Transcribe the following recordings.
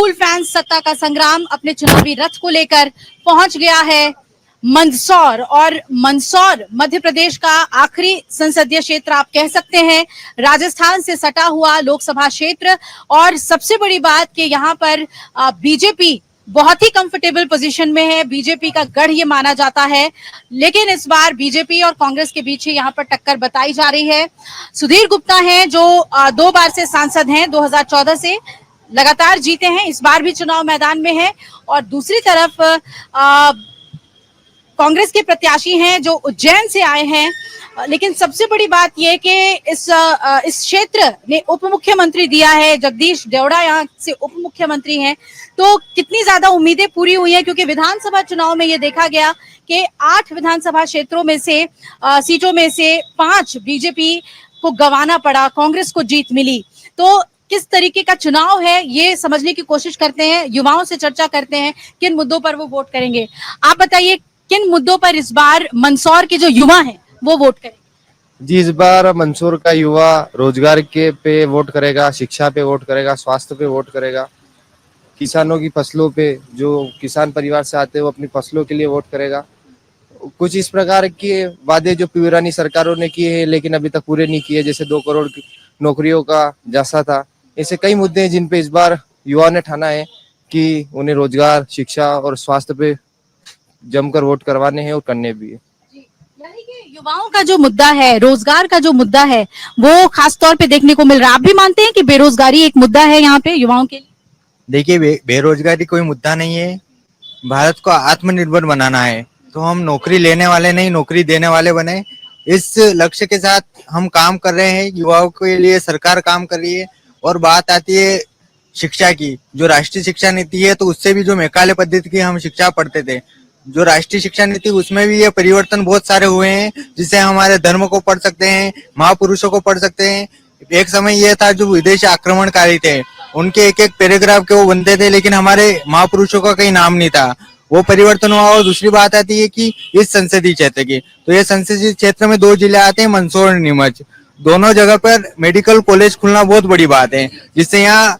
फूल fans सत्ता का संग्राम अपने चुनावी रथ को लेकर पहुंच गया है मंदसौर। और मंदसौर मध्य प्रदेश का आखिरी संसदीय क्षेत्र आप कह सकते हैं, राजस्थान से सटा हुआ लोकसभा क्षेत्र। और सबसे बड़ी बात कि यहाँ पर बीजेपी बहुत ही कंफर्टेबल पोजीशन में है, बीजेपी का गढ़ ये माना जाता है। लेकिन इस बार बीजेपी और कांग्रेस के बीच यहाँ पर टक्कर बताई जा रही है। सुधीर गुप्ता हैं जो 2 बार से सांसद हैं, 2014 से लगातार जीते हैं, इस बार भी चुनाव मैदान में है। और दूसरी तरफ कांग्रेस के प्रत्याशी हैं जो उज्जैन से आए हैं। लेकिन सबसे बड़ी बात यह कि इस क्षेत्र ने उप मुख्यमंत्री दिया है, जगदीश देवड़ा यहाँ से उप मुख्यमंत्री हैं। तो कितनी ज्यादा उम्मीदें पूरी हुई हैं, क्योंकि विधानसभा चुनाव में ये देखा गया कि 8 विधानसभा क्षेत्रों में से सीटों में से 5 बीजेपी को गंवाना पड़ा, कांग्रेस को जीत मिली। तो किस तरीके का चुनाव है ये समझने की कोशिश करते हैं, युवाओं से चर्चा करते हैं किन मुद्दों पर वो वोट करेंगे। आप बताइए किन मुद्दों पर इस बार मंदसौर के जो युवा हैं वो वोट करेंगे? जी, इस बार मंदसौर का युवा रोजगार के पे वोट करेगा, शिक्षा पे वोट करेगा, स्वास्थ्य पे वोट करेगा, किसानों की फसलों पे, जो किसान परिवार से आते हैं वो अपनी फसलों के लिए वोट करेगा। कुछ इस प्रकार के वादे जो पुरानी सरकारों ने किए हैं लेकिन अभी तक पूरे नहीं किए, जैसे 2 करोड़ की नौकरियों का जैसा था, ऐसे कई मुद्दे हैं जिन पे इस बार युवाओं ने ठाना है कि उन्हें रोजगार, शिक्षा और स्वास्थ्य पे जमकर वोट करवाने हैं और करने भी है। यानी कि युवाओं का जो मुद्दा है, रोजगार का जो मुद्दा है, वो खास तौर पे देखने को मिल रहा है। आप भी मानते हैं कि बेरोजगारी एक मुद्दा है यहाँ पे युवाओं के लिए? देखिए, बेरोजगारी कोई मुद्दा नहीं है। भारत को आत्मनिर्भर बनाना है, तो हम नौकरी लेने वाले नहीं, नौकरी देने वाले बने। इस लक्ष्य के साथ हम काम कर रहे हैं, युवाओं के लिए सरकार काम कर रही है। और बात आती है शिक्षा की, जो राष्ट्रीय शिक्षा नीति है, तो उससे भी जो मैकाले पद्धति की हम शिक्षा पढ़ते थे, जो राष्ट्रीय शिक्षा नीति, उसमें भी ये परिवर्तन बहुत सारे हुए हैं, जिससे हमारे धर्म को पढ़ सकते हैं, महापुरुषों को पढ़ सकते हैं। एक समय यह था जो विदेशी आक्रमणकारी थे, उनके एक एक पैराग्राफ के वो बनते थे, लेकिन हमारे महापुरुषों का कहीं नाम नहीं था। वो परिवर्तन हुआ। और दूसरी बात आती है कि इस संसदीय क्षेत्र की, तो ये संसदीय क्षेत्र में 2 जिले आते हैं, मंदसौर और नीमच। दोनों जगह पर मेडिकल कॉलेज खुलना बहुत बड़ी बात है, जिससे यहाँ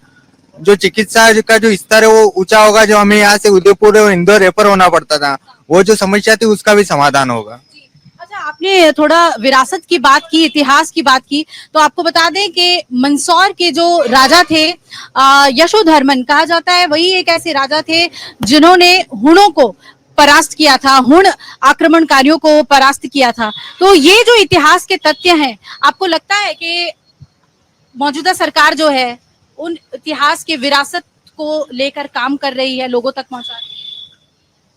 जो चिकित्सा का जो स्तर है वो ऊंचा होगा। जो हमें यहाँ से उदयपुर और इंदौर रेफर होना पड़ता था, वो जो समस्या थी उसका भी समाधान होगा। अच्छा, आपने थोड़ा विरासत की बात की, इतिहास की बात की, तो आपको बता दें कि मंदसौर के जो राजा थे, यशोधर्मन कहा जाता है, वही एक ऐसे राजा थे जिन्होंने हुणों को परास्त किया था, हुण आक्रमणकारियों को परास्त किया था। तो ये जो इतिहास के तथ्य हैं, आपको लगता है कि मौजूदा सरकार जो है उन इतिहास के विरासत को लेकर काम कर रही है, लोगों तक पहुंचा रही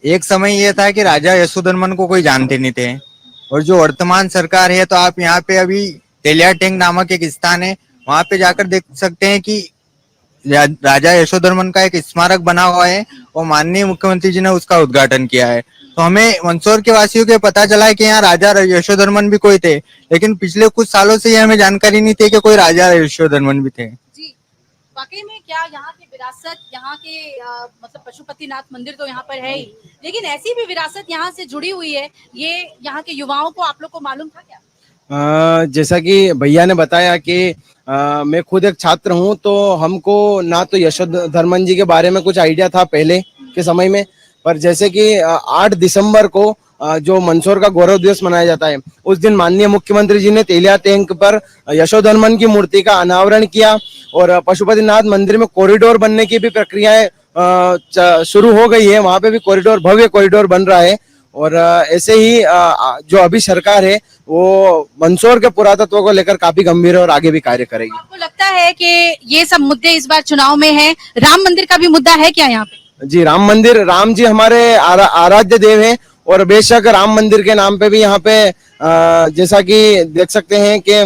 है? एक समय यह था कि राजा यशोधर्मन को कोई जानते नहीं थे, और जो वर्तमान सरकार है, तो आप यहाँ पे अभी तेलिया टेंग नामक एक स्थान है, वहां पे जाकर देख सकते हैं कि राजा यशोधर्मन का एक स्मारक बना हुआ है, और माननीय मुख्यमंत्री जी ने उसका उद्घाटन किया है। तो हमें मंदसौर के वासियों के पता चला है कि यहाँ राजा यशोधर्मन भी कोई थे, लेकिन पिछले कुछ सालों से ये हमें जानकारी नहीं थी कि कोई राजा यशोधर्मन भी थे। जी, वाकई में क्या यहाँ की विरासत, यहाँ के मतलब पशुपतिनाथ मंदिर तो यहाँ पर है ही, लेकिन ऐसी भी विरासत यहाँ से जुड़ी हुई है, ये यहाँ के युवाओं को, आप लोग को मालूम था क्या? जैसा कि भैया ने बताया कि मैं खुद एक छात्र हूँ, तो हमको ना तो यशोधर्मन जी के बारे में कुछ आइडिया था पहले के समय में, पर जैसे कि 8 दिसंबर को जो मंदसौर का गौरव दिवस मनाया जाता है, उस दिन माननीय मुख्यमंत्री जी ने तेलिया टेंक पर यशोधर्मन की मूर्ति का अनावरण किया, और पशुपतिनाथ मंदिर में कॉरिडोर बनने की भी प्रक्रियाएं शुरू हो गई है। वहां पे भी कॉरिडोर, भव्य कॉरिडोर बन रहा है। और ऐसे ही जो अभी सरकार है वो मंदसौर के पुरातत्व को लेकर काफी गंभीर है और आगे भी कार्य करेगी। आपको लगता है कि ये सब मुद्दे इस बार चुनाव में है? राम मंदिर का भी मुद्दा है क्या यहाँ पे? जी, राम मंदिर, राम जी हमारे आराध्य देव हैं, और बेशक राम मंदिर के नाम पे भी यहाँ पे जैसा कि देख सकते हैं कि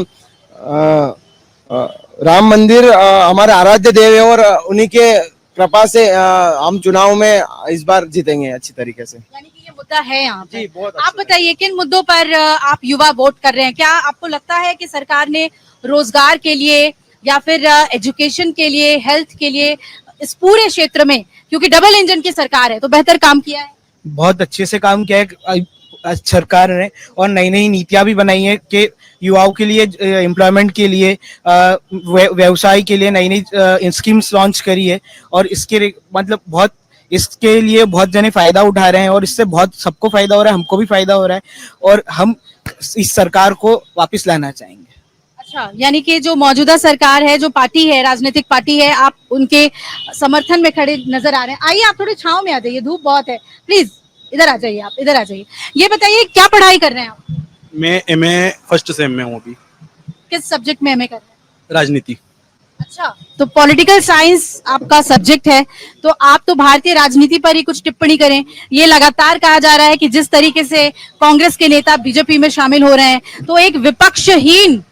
राम मंदिर हमारे आराध्य देव है, और उन्हीं के कृपा से हम चुनाव में इस बार जीतेंगे अच्छी तरीके से। यानी कि ये मुद्दा है यहाँ पे। जी, बहुत आप बताइए किन मुद्दों पर आप युवा वोट कर रहे हैं? क्या आपको लगता है कि सरकार ने रोजगार के लिए या फिर एजुकेशन के लिए, हेल्थ के लिए, इस पूरे क्षेत्र में, क्योंकि डबल इंजन की सरकार है, तो बेहतर काम किया है? बहुत अच्छे से काम किया है। सरकार ने और नई नई नीतियां भी बनाई है कि युवाओं के लिए एम्प्लॉयमेंट के लिए व्यवसाय के लिए नई नई स्कीम्स लॉन्च करी है और मतलब बहुत इसके लिए बहुत जने फायदा उठा रहे हैं और इससे बहुत सबको फायदा हो रहा है, हमको भी फायदा हो रहा है और हम इस सरकार को वापस लाना चाहेंगे। अच्छा, यानी कि जो मौजूदा सरकार है, जो पार्टी है, राजनीतिक पार्टी है, आप उनके समर्थन में खड़े नजर आ रहे हैं। आइए आप थोड़े छांव में आ जाइए, धूप बहुत है, प्लीज इधर आ जाइए, आप इधर आ जाइए। ये बताइए क्या पढ़ाई कर रहे हैं आप? मैं एमए फर्स्ट सेम में हूँ अभी। किस सब्जेक्ट में एमए कर रहे हैं? राजनीति। अच्छा, तो पॉलिटिकल साइंस आपका सब्जेक्ट है, तो आप तो भारतीय राजनीति पर ही कुछ टिप्पणी करें। ये लगातार कहा जा रहा है कि जिस तरीके से कांग्रेस के नेता बीजेपी में शामिल हो रहे हैं, तो एक विपक्षहीन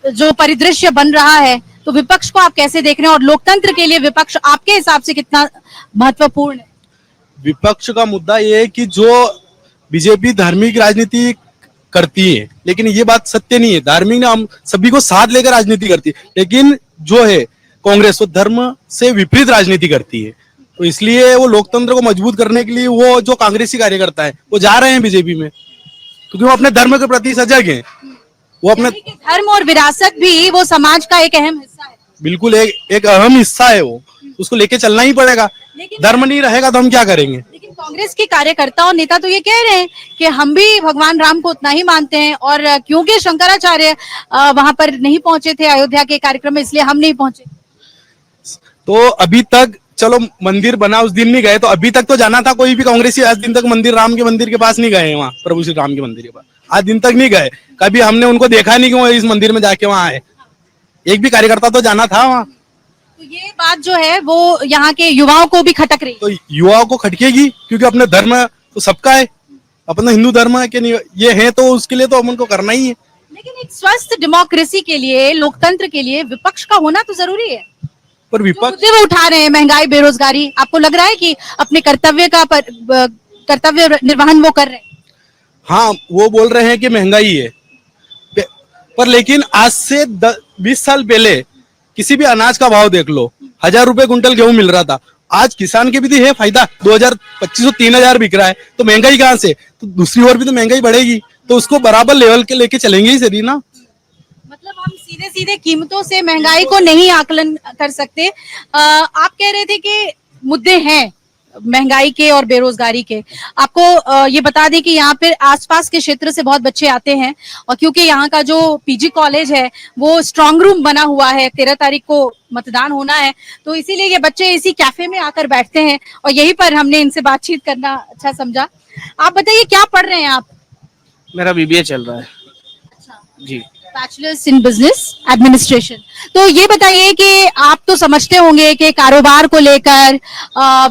जो परिदृश्य बन रहा है, तो विपक्ष को आप कैसे देख रहे हैं और लोकतंत्र के लिए विपक्ष आपके हिसाब से कितना महत्वपूर्ण है? विपक्ष का मुद्दा ये है कि जो बीजेपी धार्मिक राजनीति करती है, लेकिन ये बात सत्य नहीं है। धार्मिक ने हम सभी को साथ लेकर राजनीति करती है, लेकिन जो है कांग्रेस वो धर्म से विपरीत राजनीति करती है। तो इसलिए वो लोकतंत्र को मजबूत करने के लिए वो जो कांग्रेसी कार्यकर्ता है वो जा रहे हैं बीजेपी में, क्योंकि वो अपने धर्म के प्रति सजग हैं। वो अपने धर्म और विरासत भी वो समाज का एक अहम हिस्सा है। बिल्कुल एक अहम हिस्सा है, वो उसको लेके चलना ही पड़ेगा। धर्म नहीं रहेगा तो हम क्या करेंगे? लेकिन कांग्रेस के कार्यकर्ता और नेता तो ये कह रहे हैं कि हम भी भगवान राम को उतना ही मानते हैं और क्योंकि शंकराचार्य वहां पर नहीं पहुंचे थे अयोध्या के कार्यक्रम में, इसलिए हम नहीं पहुंचे। तो अभी तक चलो मंदिर बना, उस दिन नहीं गए, तो अभी तक तो जाना था। कोई भी कांग्रेसी आज दिन तक मंदिर, राम के मंदिर के पास नहीं गए, वहाँ प्रभु श्री राम के मंदिर के पास आज दिन तक नहीं गए। कभी हमने उनको देखा नहीं कि वो इस मंदिर में जाके वहाँ आए। एक भी कार्यकर्ता तो जाना था वहाँ। तो ये बात जो है वो यहाँ के युवाओं को भी खटक रही है। तो युवाओं को खटकेगी, क्योंकि अपने धर्म तो सबका है, अपना हिंदू धर्म है कि नहीं ये है, तो उसके लिए तो हम उनको करना ही है। लेकिन एक स्वस्थ डेमोक्रेसी के लिए, लोकतंत्र के लिए विपक्ष का होना तो जरूरी है। पर जो विपक्ष मुद्दे वो उठा रहे हैं, महंगाई, बेरोजगारी, आपको लग रहा है कि अपने कर्तव्य निर्वहन वो कर रहे हैं? हाँ, वो बोल रहे हैं कि महंगाई है, पर लेकिन आज से 20 साल पहले किसी भी अनाज का भाव देख लो, 1000 रुपए कुंटल गेहूं मिल रहा था। आज किसान के भी तो है फायदा, 2200 3000 बिक रहा है, तो महंगाई कहाँ से? तो दूसरी ओर भी तो महंगाई बढ़ेगी, तो उसको बराबर लेवल के लेके चलेंगे ही सही ना। मतलब हम सीधे सीधे कीमतों से महंगाई को नहीं आकलन कर सकते। आप कह रहे थे कि मुद्दे हैं महंगाई के और बेरोजगारी के। आपको ये बता दें कि यहाँ पे आसपास के क्षेत्र से बहुत बच्चे आते हैं और क्योंकि यहाँ का जो पीजी कॉलेज है वो स्ट्रांग रूम बना हुआ है, 13 तारीख को मतदान होना है, तो इसीलिए ये बच्चे इसी कैफे में आकर बैठते हैं और यहीं पर हमने इनसे बातचीत करना अच्छा समझा। आप बताइए क्या पढ़ रहे हैं आप? मेरा बीबीए चल रहा है। अच्छा जी, बैचलर्स इन बिजनेस एडमिनिस्ट्रेशन। तो ये बताइए कि आप तो समझते होंगे कि कारोबार को लेकर,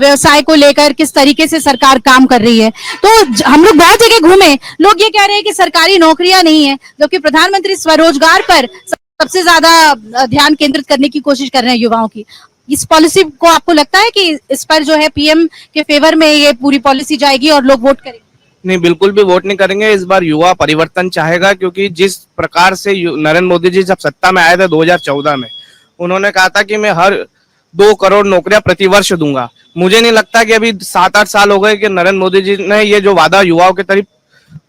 व्यवसाय को लेकर किस तरीके से सरकार काम कर रही है। तो हम लोग बहुत जगह घूमे, लोग ये कह रहे हैं कि सरकारी नौकरियां नहीं है, जबकि प्रधानमंत्री स्वरोजगार पर सबसे ज्यादा ध्यान केंद्रित करने की कोशिश कर रहे हैं युवाओं की। इस पॉलिसी को आपको लगता है कि इस पर जो है पीएम के फेवर में ये पूरी पॉलिसी जाएगी और लोग वोट करेंगे? नहीं, बिल्कुल भी वोट नहीं करेंगे। इस बार युवा परिवर्तन चाहेगा, क्योंकि जिस प्रकार से नरेंद्र मोदी जी जब सत्ता में आए थे 2014 में, उन्होंने कहा था कि मैं हर 2 करोड़ नौकरियां प्रतिवर्ष दूंगा। मुझे नहीं लगता कि अभी 7-8 साल हो गए कि नरेंद्र मोदी जी ने ये जो वादा युवाओं के तरफ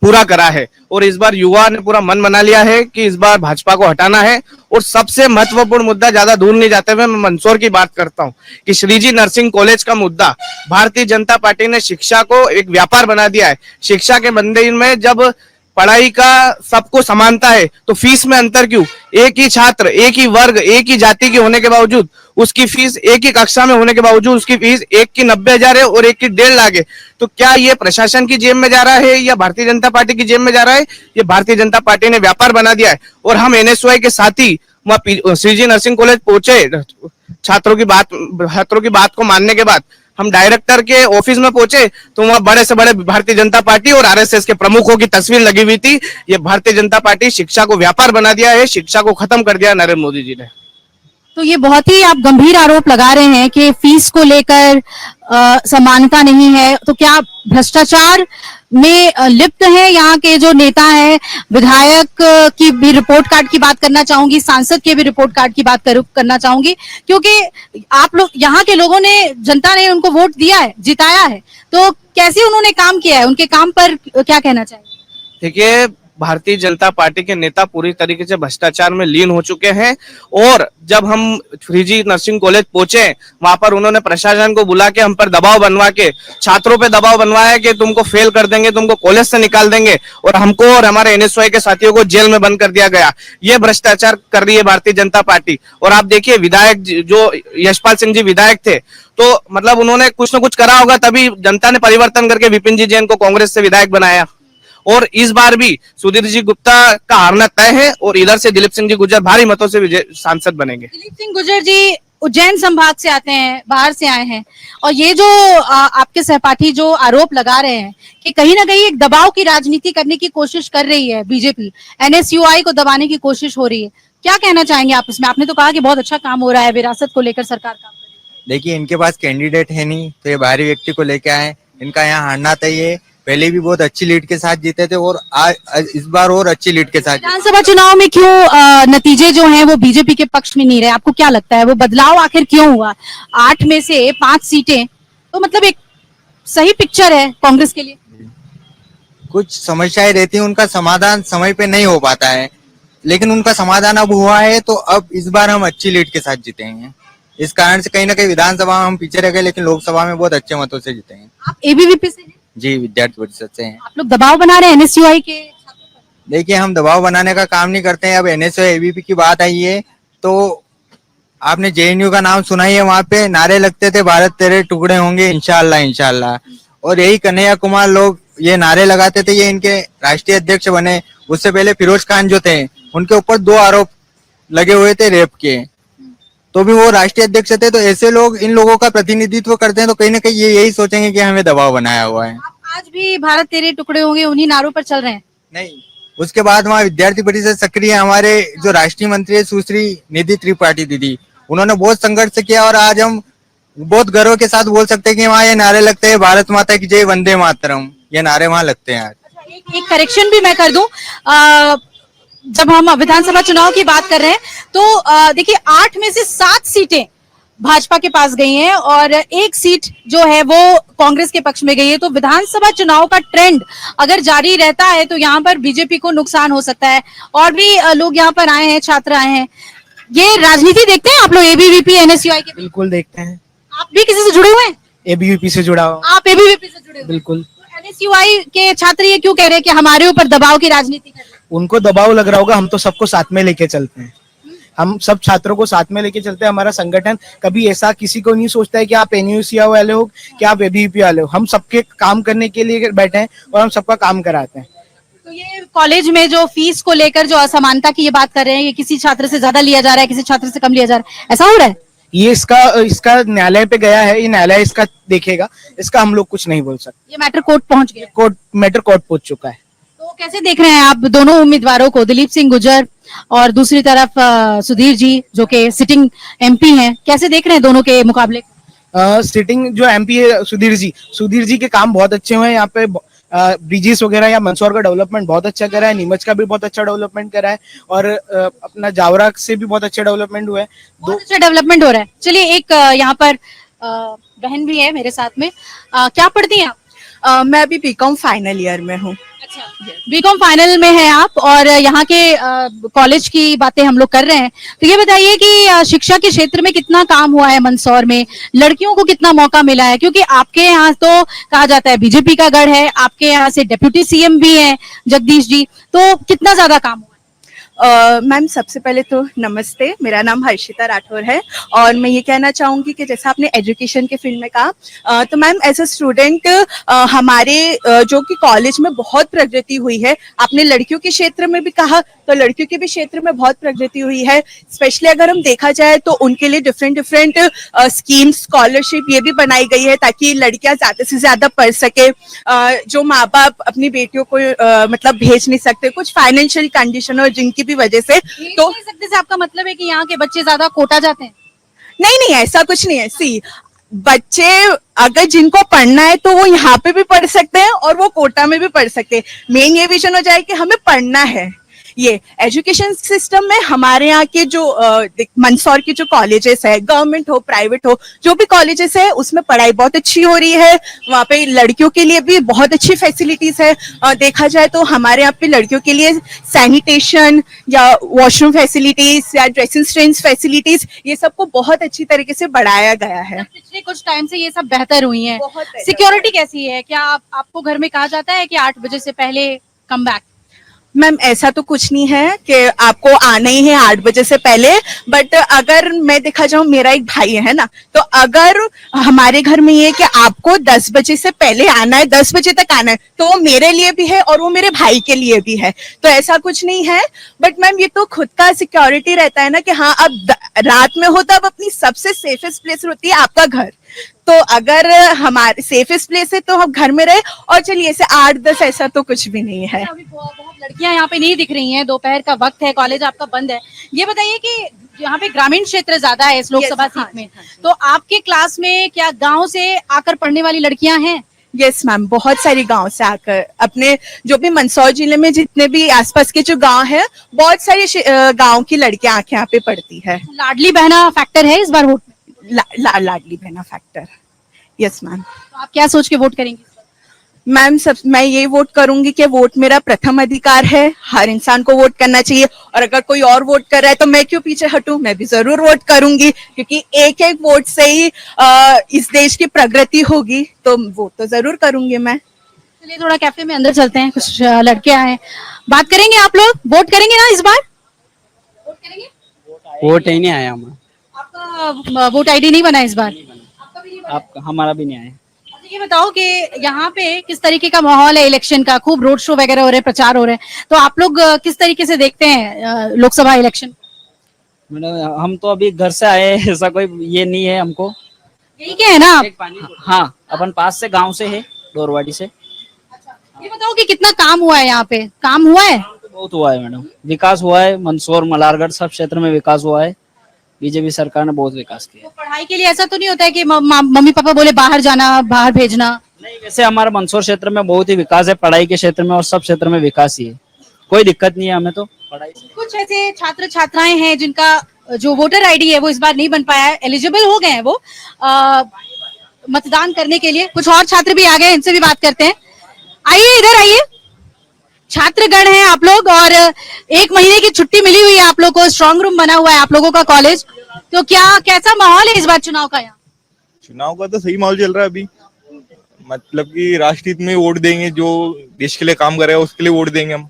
पूरा करा है, और इस बार युवा ने पूरा मन बना लिया है कि इस बार भाजपा को हटाना है। और सबसे महत्वपूर्ण मुद्दा, ज्यादा दूर नहीं जाते हुए मैं मंदसौर की बात करता हूं कि श्रीजी नर्सिंग कॉलेज का मुद्दा, भारतीय जनता पार्टी ने शिक्षा को एक व्यापार बना दिया है। शिक्षा के मंदिर में जब पढ़ाई का सबको समानता है तो फीस में अंतर क्यों? एक ही छात्र, एक ही वर्ग, एक ही जाति के होने के बावजूद उसकी फीस, एक ही कक्षा में होने के बावजूद उसकी फीस एक की 90,000 है और एक की 1.5 लाख है। तो क्या ये प्रशासन की जेब में जा रहा है या भारतीय जनता पार्टी की जेब में जा रहा है? ये भारतीय जनता पार्टी ने व्यापार बना दिया है। और हम एनएसयूआई के साथ ही वहाँ श्रीजी नर्सिंग कॉलेज पहुंचे, छात्रों की बात को मानने के बाद हम डायरेक्टर के ऑफिस में पहुंचे तो वहाँ बड़े से बड़े भारतीय जनता पार्टी और आरएसएस के प्रमुखों की तस्वीर लगी हुई थी। ये भारतीय जनता पार्टी शिक्षा को व्यापार बना दिया है, शिक्षा को खत्म कर दिया नरेंद्र मोदी जी ने। तो ये बहुत ही आप गंभीर आरोप लगा रहे हैं कि फीस को लेकर समानता नहीं है। तो क्या भ्रष्टाचार में लिप्त है यहाँ के जो नेता हैं? विधायक की भी रिपोर्ट कार्ड की बात करना चाहूंगी, सांसद के भी रिपोर्ट कार्ड की बात करना चाहूंगी, क्योंकि आप लोग यहाँ के लोगों ने, जनता ने उनको वोट दिया है, जिताया है। तो कैसे उन्होंने काम किया है, उनके काम पर क्या कहना चाहिए? देखिए, भारतीय जनता पार्टी के नेता पूरी तरीके से भ्रष्टाचार में लीन हो चुके हैं। और जब हम फ्रीजी नर्सिंग कॉलेज पहुंचे, वहां पर उन्होंने प्रशासन को बुला के हम पर दबाव बनवा के, छात्रों पे दबाव बनवाया कि तुमको फेल कर देंगे, तुमको कॉलेज से निकाल देंगे, और हमको और हमारे एनएसयूआई के साथियों को जेल में बंद कर दिया गया। ये भ्रष्टाचार कर रही है भारतीय जनता पार्टी। और आप देखिए, विधायक जो यशपाल सिंह जी विधायक थे, तो मतलब उन्होंने कुछ न कुछ करा होगा, तभी जनता ने परिवर्तन करके विपिन जी जैन को कांग्रेस से विधायक बनाया। और इस बार भी सुधीर जी गुप्ता का हारना तय है, और इधर से दिलीप सिंह जी गुर्जर भारी मतों से विजय सांसद बनेंगे। दिलीप सिंह गुर्जर जी उज्जैन संभाग से आते हैं, बाहर से आए हैं, और ये जो आपके सहपाठी जो आरोप लगा रहे हैं कि कहीं ना कहीं एक दबाव की राजनीति करने की कोशिश कर रही है बीजेपी, एनएसयूआई को दबाने की कोशिश हो रही है, क्या कहना चाहेंगे आप इसमें? आपने तो कहा कि बहुत अच्छा काम हो रहा है, विरासत को लेकर सरकार काम कर रही है। देखिए, इनके पास कैंडिडेट है नहीं, तो ये बाहरी व्यक्ति को लेके आए। इनका यहाँ हारना तय है। पहले भी बहुत अच्छी लीड के साथ जीते थे, और आज इस बार और अच्छी लीड के साथ। विधानसभा चुनाव में क्यों नतीजे जो हैं वो बीजेपी के पक्ष में नहीं रहे? आपको क्या लगता है वो बदलाव आखिर क्यों हुआ? 8 में से 5 सीटें तो मतलब एक सही पिक्चर है कांग्रेस के लिए। कुछ समस्याएं रहती हैं, उनका समाधान समय पे नहीं हो पाता है, लेकिन उनका समाधान अब हुआ है, तो अब इस बार हम अच्छी लीड के साथ जीते हैं। इस कारण से कहीं ना कहीं विधानसभा में हम पीछे रह गए, लेकिन लोकसभा में बहुत अच्छे मतों से जीते हैं। आप एबीवीपी से हैं? जी, विद्यार्थी परिषद से हैं। आप लोग दबाव बना रहे हैं एनएसयूआई के छात्रों पर? देखिए, हम दबाव बनाने का काम नहीं करते हैं। अब एनएसयूआई एबीपी की बात आई है, तो आपने जेएनयू का नाम सुना ही है। वहां पे नारे लगते थे, भारत तेरे टुकड़े होंगे इंशाल्लाह इंशाल्लाह। और यही कन्हैया कुमार लोग ये नारे लगाते थे, ये इनके राष्ट्रीय अध्यक्ष बने। उससे पहले फिरोज खान जो थे, उनके ऊपर 2 आरोप लगे हुए थे रेप के, तो भी वो राष्ट्रीय अध्यक्ष थे। तो ऐसे लोग इन लोगों का प्रतिनिधित्व करते हैं, तो कहीं ना कहीं ये यही सोचेंगे कि हमें दबाव बनाया हुआ है। आप आज भी भारत तेरे टुकड़े होंगे उन्हीं नारों पर चल रहे हैं? नहीं, उसके बाद वहाँ विद्यार्थी परिषद सक्रिय है। हमारे जो राष्ट्रीय मंत्री है सुश्री निधि त्रिपाठी दीदी, उन्होंने बहुत संघर्ष किया, और आज हम बहुत गर्व के साथ बोल सकते हैं कि वहाँ ये नारे लगते हैं, भारत माता की जय, वंदे मातरम, ये नारे वहाँ लगते हैं आज। एक करेक्शन भी मैं कर दूं, जब हम विधानसभा चुनाव की बात कर रहे हैं तो देखिए 8 में से 7 सीटें भाजपा के पास गई हैं और 1 सीट जो है वो कांग्रेस के पक्ष में गई है। तो विधानसभा चुनाव का ट्रेंड अगर जारी रहता है तो यहाँ पर बीजेपी को नुकसान हो सकता है। और भी लोग यहाँ पर आए हैं, छात्र आए हैं। ये राजनीति देखते हैं आप लोग एबीवीपी एनएसयूआई के? बिल्कुल देखते हैं। आप भी किसी से जुड़े हुए हैं? एबीवीपी से जुड़ा हुआ। आप एबीवीपी से जुड़े हुए हैं? बिल्कुल। एनएसयूआई के छात्र ये क्यों कह रहे हैं कि हमारे ऊपर दबाव की राजनीति कर रहे हैं? उनको दबाव लग रहा होगा, हम तो सबको साथ में लेके चलते हैं। हम सब छात्रों को साथ में लेके चलते हैं। हमारा संगठन कभी ऐसा किसी को नहीं सोचता है कि आप एनयूसीआई वाले हो, कि आप एबीवीपी वाले हो। हम सबके काम करने के लिए बैठे हैं और हम सबका काम कराते हैं। तो ये कॉलेज में जो फीस को लेकर जो असमानता की ये बात कर रहे हैं, ये किसी छात्र से ज्यादा लिया जा रहा है, किसी छात्र से कम लिया जा रहा है, ऐसा हो रहा है? ये इसका न्यायालय पे गया है, ये न्यायालय इसका देखेगा। इसका हम लोग कुछ नहीं बोल सकते। ये मैटर कोर्ट पहुंच गया? मैटर कोर्ट पहुंच चुका है। तो कैसे देख रहे हैं आप दोनों उम्मीदवारों को, दिलीप सिंह गुर्जर और दूसरी तरफ सुधीर जी जो कि सिटिंग एमपी हैं, कैसे देख रहे हैं दोनों के मुकाबले? सिटिंग जो एमपी है सुधीर जी के काम बहुत अच्छे हुए हैं। यहाँ पे ब्रिजेस वगैरह या मंदसौर का डेवलपमेंट बहुत अच्छा करा है, नीमच का भी बहुत अच्छा डेवलपमेंट करा है, और अपना जावरा से भी बहुत अच्छा डेवलपमेंट हुआ है। बहुत अच्छा डेवलपमेंट हो रहा है। चलिए, एक यहाँ पर बहन भी है मेरे साथ में। क्या पढ़ती हैं आप? मैं अभी बीकॉम फाइनल ईयर में हूँ। अच्छा, बीकॉम फाइनल में है आप, और यहाँ के कॉलेज की बातें हम लोग कर रहे हैं। तो ये बताइए कि शिक्षा के क्षेत्र में कितना काम हुआ है मंदसौर में, लड़कियों को कितना मौका मिला है? क्योंकि आपके यहाँ तो कहा जाता है बीजेपी का गढ़ है, आपके यहाँ से डिप्टी सीएम भी हैं जगदीश जी, तो कितना ज्यादा काम हुआ है? मैम, सबसे पहले तो नमस्ते। मेरा नाम हर्षिता राठौर है, और मैं ये कहना चाहूँगी कि जैसा आपने एजुकेशन के फील्ड में कहा, तो मैम एज अ स्टूडेंट हमारे जो कि कॉलेज में बहुत प्रगति हुई है। आपने लड़कियों के क्षेत्र में भी कहा, तो लड़कियों के भी क्षेत्र में बहुत प्रगति हुई है। स्पेशली अगर हम देखा जाए तो उनके लिए डिफरेंट स्कीम, स्कॉलरशिप ये भी बनाई गई है ताकि लड़कियां ज्यादा से ज्यादा पढ़ सके। जो माँ बाप अपनी बेटियों को मतलब भेज नहीं सकते, कुछ फाइनेंशियल कंडीशन और जिनकी भी वजह से, तो भेज नहीं सकते से आपका मतलब है कि यहाँ के बच्चे ज्यादा कोटा जाते हैं? नहीं, ऐसा कुछ नहीं है। सी, बच्चे अगर जिनको पढ़ना है तो वो यहाँ पे भी पढ़ सकते हैं और वो कोटा में भी पढ़ सकते हैं। मेन ये विजन हो जाए कि हमें पढ़ना है, ये एजुकेशन सिस्टम में हमारे यहाँ के जो मंदसौर के जो कॉलेजेस है, गवर्नमेंट हो प्राइवेट हो, जो भी कॉलेजेस है उसमें पढ़ाई बहुत अच्छी हो रही है। वहाँ पे लड़कियों के लिए भी बहुत अच्छी फैसिलिटीज है। देखा जाए तो हमारे यहाँ पे लड़कियों के लिए सैनिटेशन या वॉशरूम फैसिलिटीज या ड्रेसिंग स्ट्रेंज फैसिलिटीज, ये सबको बहुत अच्छी तरीके से बढ़ाया गया है। पिछले कुछ टाइम से ये सब बेहतर हुई है। बहुत बेहतर। सिक्योरिटी कैसी है? क्या आपको घर में कहा जाता है कि 8 बजे से पहले कम बैक? मैम ऐसा तो कुछ नहीं है कि आपको आना ही है 8 बजे से पहले, बट अगर मैं देखा जाऊं, मेरा एक भाई है ना, तो अगर हमारे घर में ये कि आपको 10 बजे से पहले आना है, 10 बजे तक आना है, तो वो मेरे लिए भी है और वो मेरे भाई के लिए भी है। तो ऐसा कुछ नहीं है। बट मैम ये तो खुद का सिक्योरिटी रहता है ना कि हाँ, अब रात में हो तब अपनी सबसे सेफेस्ट प्लेस होती है आपका घर। तो अगर हमारे सेफेस्ट प्लेस है तो हम घर में रहे। और चलिए ऐसे 8-10 ऐसा तो कुछ भी नहीं है। अभी बहुत लड़कियां यहाँ पे नहीं दिख रही हैं, दोपहर का वक्त है, कॉलेज आपका बंद है। ये बताइए कि यहाँ पे ग्रामीण क्षेत्र ज्यादा है इस लोकसभा Yes, हाँ सीट में, जी, हाँ जी। तो आपके क्लास में क्या गांव से आकर पढ़ने वाली लड़कियां हैं? यस मैम, बहुत सारी गांव से आकर, अपने जो भी मंदसौर जिले में जितने भी आसपास के जो गांव है, बहुत सारी गांव की लड़कियां आके यहाँ पे पढ़ती है। लाडली बहना फैक्टर है इस बार वोट में? Ladli Behna factor. Yes ma'am. तो आप क्या सोच के वोट करेंगे? मैम मैं ये वोट करूंगी कि वोट मेरा प्रथम अधिकार है, हर इंसान को वोट करना चाहिए। और अगर कोई और वोट कर रहा है तो मैं क्यों पीछे हटूं, मैं भी जरूर वोट करूंगी, क्योंकि एक एक वोट से ही इस देश की प्रगति होगी। तो वोट तो जरूर करूंगी मैं। चलिए थोड़ा कैफे में अंदर चलते हैं, कुछ लड़कियां हैं, बात करेंगे। आप लोग वोट करेंगे ना इस बार? वोट करेंगे? वोट ही नहीं आया हमारा। आपका वोट आईडी नहीं बना इस बार? आपका भी नहीं बना? आप हमारा भी नहीं आया। अच्छा ये बताओ कि यहाँ पे किस तरीके का माहौल है इलेक्शन का? खूब रोड शो वगैरह हो रहे हैं, प्रचार हो रहे हैं, तो आप लोग किस तरीके से देखते हैं लोकसभा इलेक्शन? मतलब हम तो अभी घर से आए हैं, ऐसा कोई ये नहीं है हमको। यही क्या है ना आप? हाँ, अपन पास से गांव से है, डोरवाडी से। ये बताओ कि कितना काम हुआ है यहाँ पे? काम हुआ है? बहुत हुआ है मैडम, विकास हुआ है। मंदसौर, मलारगढ़ सब क्षेत्र में विकास हुआ है। बीजेपी सरकार ने बहुत विकास किया तो पढ़ाई के लिए ऐसा तो नहीं होता है कि मम्मी पापा बोले बाहर जाना, बाहर भेजना? नहीं, वैसे हमारा मंदसौर क्षेत्र में बहुत ही विकास है, पढ़ाई के क्षेत्र में और सब क्षेत्र में विकास ही है। कोई दिक्कत नहीं है हमें तो पढ़ाई से। कुछ ऐसे छात्र छात्राएं हैं जिनका जो वोटर आईडी है वो इस बार नहीं बन पाया है, एलिजिबल हो गए हैं वो मतदान करने के लिए। कुछ और छात्र भी आ गए, इनसे भी बात करते हैं। आइए इधर आइए। छात्रगण हैं आप लोग और 1 महीने की छुट्टी मिली हुई है आप लोग को, स्ट्रांग रूम बना हुआ है आप लोगों का कॉलेज। तो क्या कैसा माहौल है इस बार चुनाव का? यहाँ चुनाव का तो सही माहौल चल रहा है अभी। मतलब कि राष्ट्रहित में वोट देंगे, जो देश के लिए काम करेगा उसके लिए वोट देंगे हम,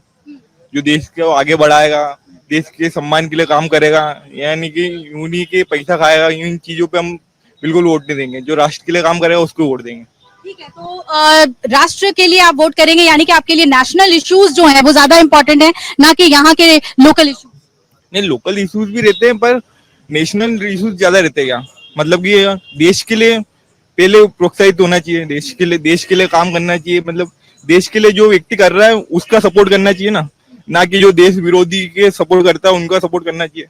जो देश को आगे बढ़ाएगा, देश के सम्मान के लिए काम करेगा, यानी कि यूं के पैसा खाएगा, इन चीजों पे हम बिल्कुल वोट नहीं देंगे। जो राष्ट्र के लिए काम करेगा उसको वोट देंगे। ठीक है, तो राष्ट्र के लिए आप वोट करेंगे, यानी कि आपके लिए नेशनल इश्यूज जो है वो ज्यादा इंपॉर्टेंट है, ना कि यहाँ के लोकल इश्यूज? नहीं, लोकल इश्यूज भी रहते हैं पर नेशनल इश्यूज ज्यादा रहते हैं। क्या मतलब कि देश के लिए पहले प्रोत्साहित होना चाहिए, देश के लिए काम करना चाहिए। मतलब देश के लिए जो व्यक्ति कर रहा है उसका सपोर्ट करना चाहिए ना कि जो देश विरोधी के सपोर्ट करता है उनका सपोर्ट करना चाहिए।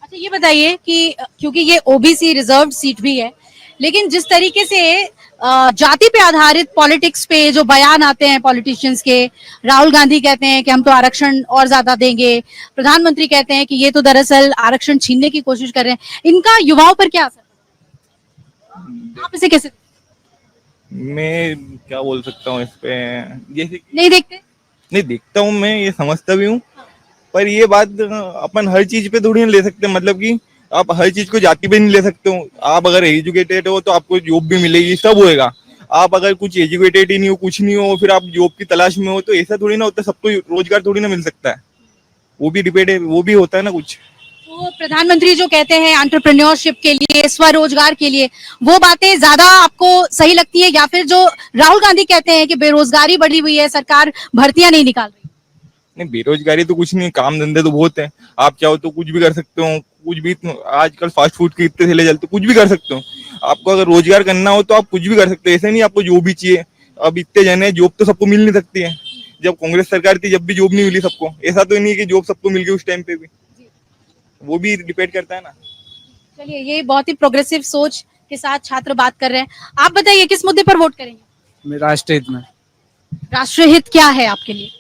अच्छा ये बताइए कि क्योंकि ये ओबीसी रिजर्व सीट भी है, लेकिन जिस तरीके से जाति पे आधारित पॉलिटिक्स पे जो बयान आते हैं पॉलिटिशियंस के, राहुल गांधी कहते हैं कि हम तो आरक्षण और ज्यादा देंगे, प्रधानमंत्री कहते हैं कि ये तो दरअसल आरक्षण छीनने की कोशिश कर रहे हैं, इनका युवाओं पर क्या असर है? आप इसे कैसे? मैं क्या बोल सकता हूँ इस पे, जैसे नहीं देखते? नहीं देखता हूँ, मैं ये समझता भी हूँ, पर ये बात अपन हर चीज पे थोड़ी ना ले सकते। मतलब कि आप हर चीज को जाति पे नहीं ले सकते हो। आप अगर एजुकेटेड हो तो आपको जॉब भी मिलेगी, सब होएगा। आप अगर कुछ एजुकेटेड ही नहीं हो, कुछ नहीं हो, फिर आप जॉब की तलाश में हो, तो ऐसा थोड़ी ना होता। सबको रोजगार थोड़ी ना मिल सकता है, वो भी डिपेंड है, वो भी होता है ना कुछ। तो प्रधानमंत्री जो कहते हैं एंटरप्रेन्योरशिप के लिए, स्वरोजगार के लिए, वो बातें ज्यादा आपको सही लगती है, या फिर जो राहुल गांधी कहते हैं कि बेरोजगारी बढ़ी हुई है, सरकार भर्तियां नहीं निकाल रही? नहीं, बेरोजगारी तो कुछ नहीं, काम धंधे तो बहुत है। आप चाहो तो कुछ भी कर सकते हो, कुछ भी। आजकल फास्ट फूड के इतने ठेले चलते, कुछ भी कर सकते हो। आपको अगर रोजगार करना हो तो आप कुछ भी कर सकते हो। ऐसे नहीं आपको जॉब ही चाहिए। अब इतने जने, जॉब तो सबको मिल नहीं सकती है। जब कांग्रेस सरकार थी जब भी जॉब नहीं मिली सबको। ऐसा तो नहीं है कि जॉब सबको मिल गई उस टाइम पे भी, वो भी डिपेंड करता है ना। चलिए, ये बहुत ही प्रोग्रेसिव सोच के साथ छात्र बात कर रहे हैं। आप बताइए किस मुद्दे पर वोट करेंगे? राष्ट्रहित में। राष्ट्रहित क्या है आपके लिए?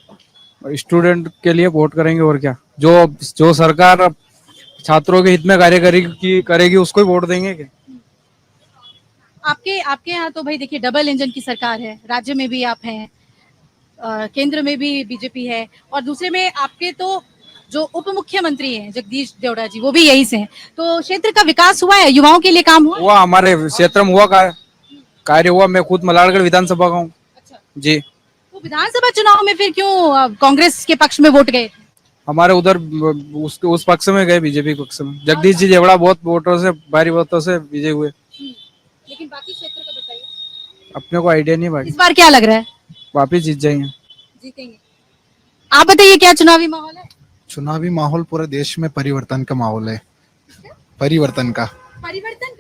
स्टूडेंट के लिए वोट करेंगे और क्या। जो जो सरकार छात्रों के हित में कार्य करेगी उसको ही वोट देंगे क्या। आपके आपके यहाँ तो भाई देखिए डबल इंजन की सरकार है, राज्य में भी आप हैं, केंद्र में भी बीजेपी है, और दूसरे में आपके तो जो उप मुख्यमंत्री हैं जगदीश देवड़ा जी, वो भी यही से हैं। तो क्षेत्र का विकास हुआ है, युवाओं के लिए काम हुआ? हुआ, हमारे क्षेत्र में हुआ कार्य हुआ। मैं खुद मलारगढ़ विधानसभा का हूँ जी। तो विधानसभा चुनाव में फिर क्यों कांग्रेस के पक्ष में वोट गए? हमारे उधर उस पक्ष में गए, बीजेपी पक्ष में। जगदीश जी देवड़ा बहुत वोटों से, भारी वोटों से विजय हुए। लेकिन बाकी क्षेत्र का बताइए, अपने को आइडिया नहीं बाकी। इस बार क्या लग रहा है? वापिस जीत जाएंगे। जीतेंगे। आप बताइए क्या चुनावी माहौल है? चुनावी माहौल पूरे देश में परिवर्तन का माहौल है। परिवर्तन का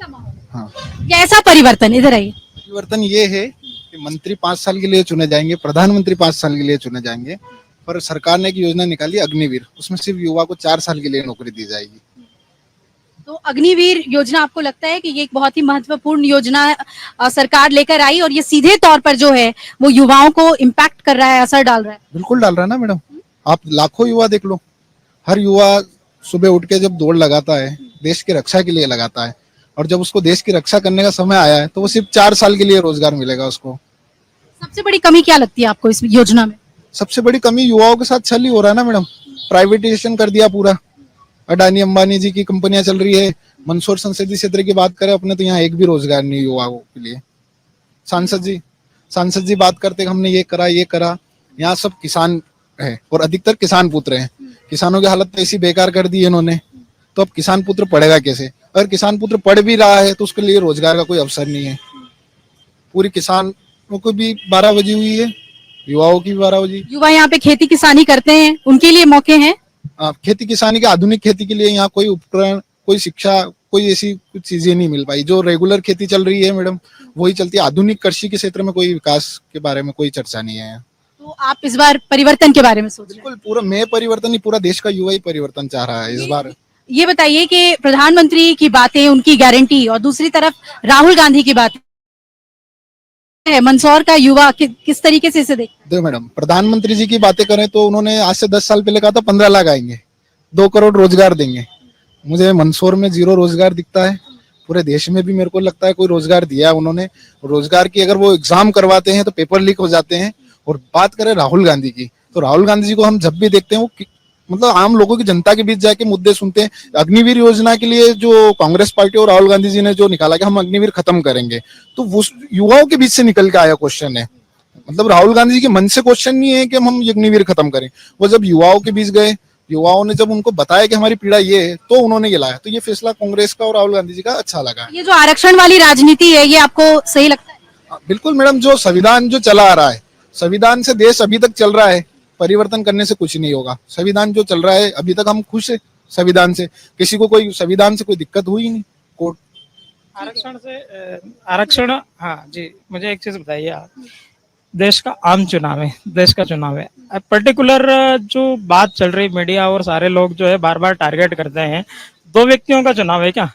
माहौल। हाँ, कैसा परिवर्तन? इधर आइए। परिवर्तन ये है कि मंत्री 5 साल के लिए चुने जाएंगे, प्रधानमंत्री 5 साल के लिए चुने जाएंगे, पर सरकार ने एक योजना निकाली अग्निवीर, उसमें सिर्फ युवा को 4 साल के लिए नौकरी दी जाएगी। तो अग्निवीर योजना आपको लगता है कि ये एक बहुत ही महत्वपूर्ण योजना सरकार लेकर आई, और ये सीधे तौर पर जो है वो युवाओं को इम्पैक्ट कर रहा है, असर डाल रहा है? बिल्कुल डाल रहा है ना मैडम। आप लाखों युवा देख लो, हर युवा सुबह उठ के जब दौड़ लगाता है, देश की रक्षा के लिए लगाता है, और जब उसको देश की रक्षा करने का समय आया है तो वो सिर्फ 4 साल के लिए रोजगार मिलेगा उसको। सबसे बड़ी कमी क्या लगती है आपको इस योजना में? सबसे बड़ी कमी युवाओं के साथ छल ही हो रहा है ना मैडम। प्राइवेटाइजेशन कर दिया पूरा, अडानी अंबानी जी की कंपनियां चल रही है। मंदसौर संसदीय क्षेत्र की बात करें अपने, तो यहाँ एक भी रोजगार नहीं युवाओं के लिए। सांसद जी बात करते हमने ये करा, यहाँ सब किसान है और अधिकतर किसान पुत्र हैं। किसानों की हालत तो ऐसी बेकार कर दी है इन्होंने, तो अब किसान पुत्र पढ़ेगा कैसे? अगर किसान पुत्र पढ़ भी रहा है तो उसके लिए रोजगार का कोई अवसर नहीं है। पूरी किसानों को भी 12 बजी हुई है, युवाओं की भी 12 बजी। युवा यहाँ पे खेती किसानी करते हैं, उनके लिए मौके हैं? खेती किसानी के आधुनिक खेती के लिए यहाँ कोई उपकरण, कोई शिक्षा, कोई ऐसी कुछ चीजें नहीं मिल पाई। जो रेगुलर खेती चल रही है मैडम वही चलती है। आधुनिक कृषि के क्षेत्र में कोई विकास के बारे में कोई चर्चा नहीं है। तो आप इस बार परिवर्तन के बारे में सोच रहे हैं? बिल्कुल, पूरा मैं परिवर्तन नहीं, पूरा देश का युवा ही परिवर्तन चाह रहा है इस बार। ये बताइए कि प्रधानमंत्री की बातें, उनकी गारंटी, और दूसरी तरफ राहुल गांधी की बातें, मंदसौर का युवा किस तरीके से इसे देखता है? देखो मैडम, प्रधानमंत्री जी की बातें करें तो उन्होंने आज से 10 साल पहले कहा था 15 लाख आएंगे, 2 करोड़ रोजगार देंगे। मुझे मंदसौर में 0 रोजगार दिखता है। पूरे देश में भी मेरे को लगता है कोई रोजगार दिया उन्होंने। रोजगार की अगर वो एग्जाम करवाते हैं तो पेपर लीक हो जाते हैं। और बात करें राहुल गांधी की, तो राहुल गांधी जी को हम जब भी देखते हैं वो मतलब आम लोगों की, जनता के बीच जाके मुद्दे सुनते हैं। अग्निवीर योजना के लिए जो कांग्रेस पार्टी और राहुल गांधी जी ने जो निकाला कि हम अग्निवीर खत्म करेंगे, तो वो युवाओं के बीच से निकल के आया क्वेश्चन है। मतलब राहुल गांधी जी के मन से क्वेश्चन नहीं है कि हम अग्निवीर खत्म करें। वो जब युवाओं के बीच गए, युवाओं ने जब उनको बताया कि हमारी पीड़ा ये है, तो उन्होंने ये लाया। तो ये फैसला कांग्रेस का और राहुल गांधी जी का अच्छा लगा। ये जो आरक्षण वाली राजनीति है, ये आपको सही लगता है? बिल्कुल मैडम, जो संविधान जो चला आ रहा है, संविधान से देश अभी तक चल रहा है। परिवर्तन करने से कुछ नहीं होगा। संविधान जो चल रहा है अभी तक हम खुश है संविधान से। किसी को कोई संविधान से कोई दिक्कत हुई नहीं। कोर्ट आरक्षण, हाँ जी, मुझे एक चीज बताइए आप, देश का आम चुनाव है, देश का चुनाव है, पर्टिकुलर जो बात चल रही मीडिया और सारे लोग जो है बार बार टारगेट करते हैं, 2 व्यक्तियों का चुनाव है क्या?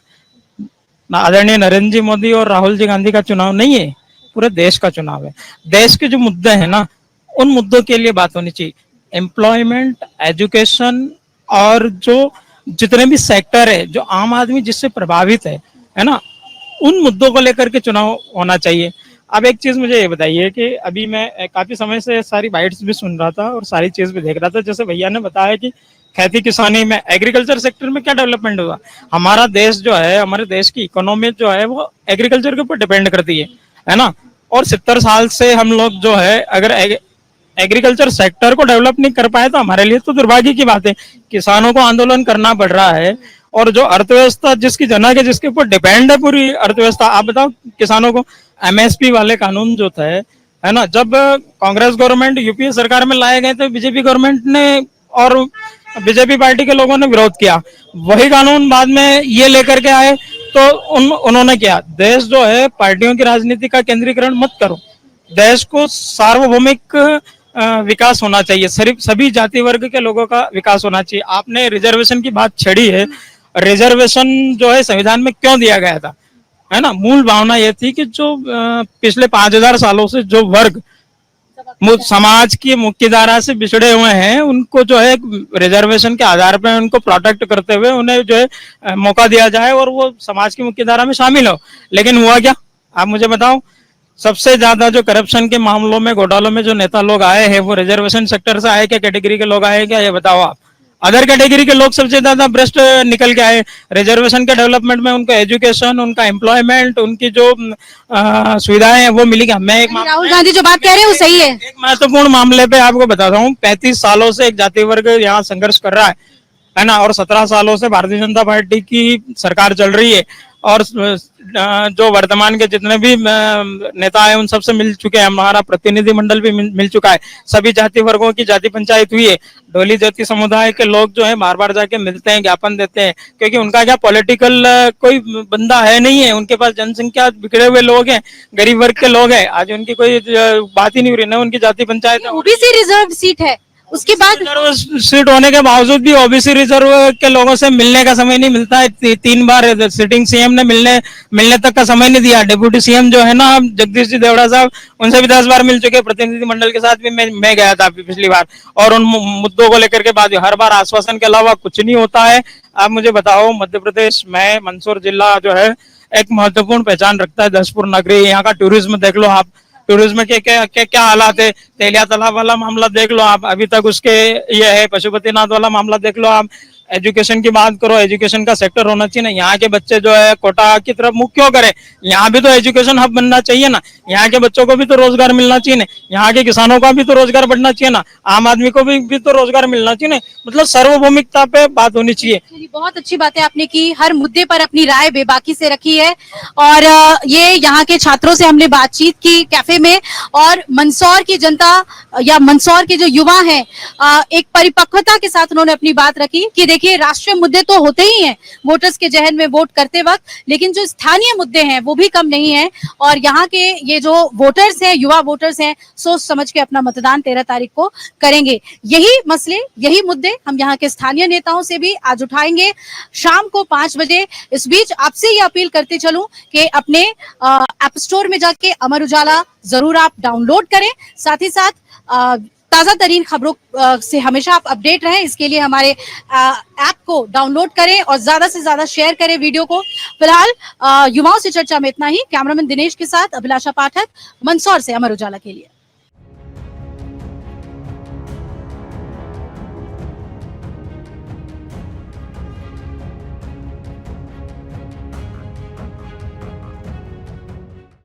ना आदरणीय नरेंद्र जी मोदी और राहुल जी गांधी का चुनाव नहीं है, पूरे देश का चुनाव है। देश के जो मुद्दे हैं ना, उन मुद्दों के लिए बात होनी चाहिए। एम्प्लॉयमेंट, एजुकेशन, और जो जितने भी सेक्टर है जो आम आदमी जिससे प्रभावित है ना, उन मुद्दों को लेकर के चुनाव होना चाहिए। अब एक चीज मुझे ये बताइए कि अभी मैं काफी समय से सारी बाइट्स भी सुन रहा था और सारी चीज भी देख रहा था। जैसे भैया ने बताया कि खेती किसानी में, एग्रीकल्चर सेक्टर में क्या डेवलपमेंट हुआ। हमारा देश जो है, हमारे देश की इकोनॉमी जो है वो एग्रीकल्चर के ऊपर डिपेंड करती है ना। और 70 साल से हम लोग जो है अगर एग्रीकल्चर सेक्टर को डेवलप नहीं कर पाए तो हमारे लिए तो दुर्भाग्य की बात है। किसानों को आंदोलन करना पड़ रहा है, और जो अर्थव्यवस्था जिसकी जनक है, जिसके ऊपर डिपेंड है पूरी अर्थव्यवस्था, आप बताओ किसानों को एमएसपी वाले कानून जो थे, है ना, जब कांग्रेस गवर्नमेंट यूपीए सरकार में लाए गए तो बीजेपी गवर्नमेंट ने और बीजेपी पार्टी के लोगों ने विरोध किया। वही कानून बाद में ये लेकर के आए तो उन्होंने किया। देश जो है, पार्टियों की राजनीति का केंद्रीकरण मत करो। देश को सार्वभौमिक विकास होना चाहिए, सिर्फ सभी जाति वर्ग के लोगों का विकास होना चाहिए। आपने रिजर्वेशन की बात छेड़ी है। रिजर्वेशन जो है संविधान में क्यों दिया गया था, है ना, मूल भावना यह थी कि जो पिछले 5000 सालों से जो वर्ग समाज की मुख्य धारा से बिछड़े हुए हैं, उनको जो है रिजर्वेशन के आधार पर उनको प्रोटेक्ट करते हुए उन्हें जो है मौका दिया जाए और वो समाज की मुख्य धारा में शामिल हो। लेकिन हुआ क्या, आप मुझे बताओ? सबसे ज्यादा जो करप्शन के मामलों में, घोटालों में जो नेता लोग आए हैं वो रिजर्वेशन सेक्टर से आए क्या, कैटेगरी के लोग आए क्या, ये बताओ आप? अदर कैटेगरी के लोग सबसे ज्यादा भ्रष्ट निकल के आए। रिजर्वेशन के डेवलपमेंट में उनका एजुकेशन, उनका एम्प्लॉयमेंट, उनकी जो सुविधाएं हैं वो मिली क्या? मैं एक राहुल गांधी जो बात कह रहे हैं वो सही है। एक महत्वपूर्ण मामले पे आपको बताता हूँ। 35 सालों से एक जाति वर्ग यहाँ संघर्ष कर रहा है ना, और 17 सालों से भारतीय जनता पार्टी की सरकार चल रही है, और जो वर्तमान के जितने भी नेता हैं उन सबसे मिल चुके हैं, हमारा प्रतिनिधि मंडल भी मिल चुका है, सभी जाति वर्गों की जाति पंचायत हुई है। डोली जाति समुदाय के लोग जो है बार बार जाके मिलते हैं, ज्ञापन देते हैं, क्योंकि उनका क्या पॉलिटिकल कोई बंदा है नहीं है, उनके पास जनसंख्या बिखरे हुए लोग हैं, गरीब वर्ग के लोग हैं, आज उनकी कोई बात ही नहीं हो रही, ना उनकी जाति पंचायत। ओबीसी रिजर्व सीट है, उसके बाद रिजर्व सीट होने के बावजूद भी ओबीसी रिजर्व के लोगों से मिलने का समय नहीं मिलता है। 3 बार सिटिंग सीएम ने मिलने तक का समय नहीं दिया। डिप्यूटी सीएम जो है ना जगदीश जी देवड़ा साहब, उनसे भी 10 बार मिल चुके। प्रतिनिधि मंडल के साथ भी मैं गया था पिछली बार, और उन मुद्दों को लेकर के बात, हर बार आश्वासन के अलावा कुछ नहीं होता है। आप मुझे बताओ, मध्य प्रदेश में मंदसौर जिला जो है एक महत्वपूर्ण पहचान रखता है, दसपुर नगरी, यहाँ का टूरिज्म देख लो आप, टूरिज्म के क्या हालात है। तेलिया तालाब वाला मामला देख लो आप, अभी तक उसके ये है। पशुपतिनाथ वाला मामला देख लो आप। एजुकेशन की बात करो, एजुकेशन का सेक्टर होना चाहिए ना। यहाँ के बच्चे जो है कोटा की तरफ मुख क्यों करे? यहाँ भी तो एजुकेशन हब बनना चाहिए ना। यहाँ के बच्चों को भी तो रोजगार मिलना चाहिए ना। यहाँ के किसानों का भी तो रोजगार बढ़ना चाहिए ना। आम आदमी को भी तो रोजगार मिलना चाहिए ना। मतलब सर्वभौमिकता पे बात होनी चाहिए। बहुत अच्छी बात है आपने की, हर मुद्दे पर अपनी राय बेबाकी से रखी है। और ये यहाँ के छात्रों से हमने बातचीत की कैफे में, और मंदसौर की जनता या मंदसौर के जो युवा हैं एक परिपक्वता के साथ उन्होंने अपनी बात रखी कि देखिए राष्ट्रीय मुद्दे तो होते ही हैं वोटर्स के जहन में वोट करते वक्त, लेकिन जो स्थानीय मुद्दे हैं वो भी कम नहीं है। और यहाँ के ये जो वोटर्स हैं, युवा वोटर्स हैं, सोच समझ के अपना मतदान 13 तारीख को करेंगे। यही मसले, यही मुद्दे हम यहाँ के स्थानीय नेताओं से भी आज उठाएंगे शाम को 5 बजे। इस बीच आपसे ये अपील करते चलूं कि अपने ऐप स्टोर में जाके अमर उजाला जरूर आप डाउनलोड करें, साथ ही साथ ताजा तरीन खबरों से हमेशा आप अपडेट रहें। इसके लिए हमारे ऐप को डाउनलोड करें और ज्यादा से ज्यादा शेयर करें वीडियो को। फिलहाल युवाओं से चर्चा में इतना ही। कैमरामैन दिनेश के साथ अभिलाषा पाठक, मंदसौर से अमर उजाला के लिए।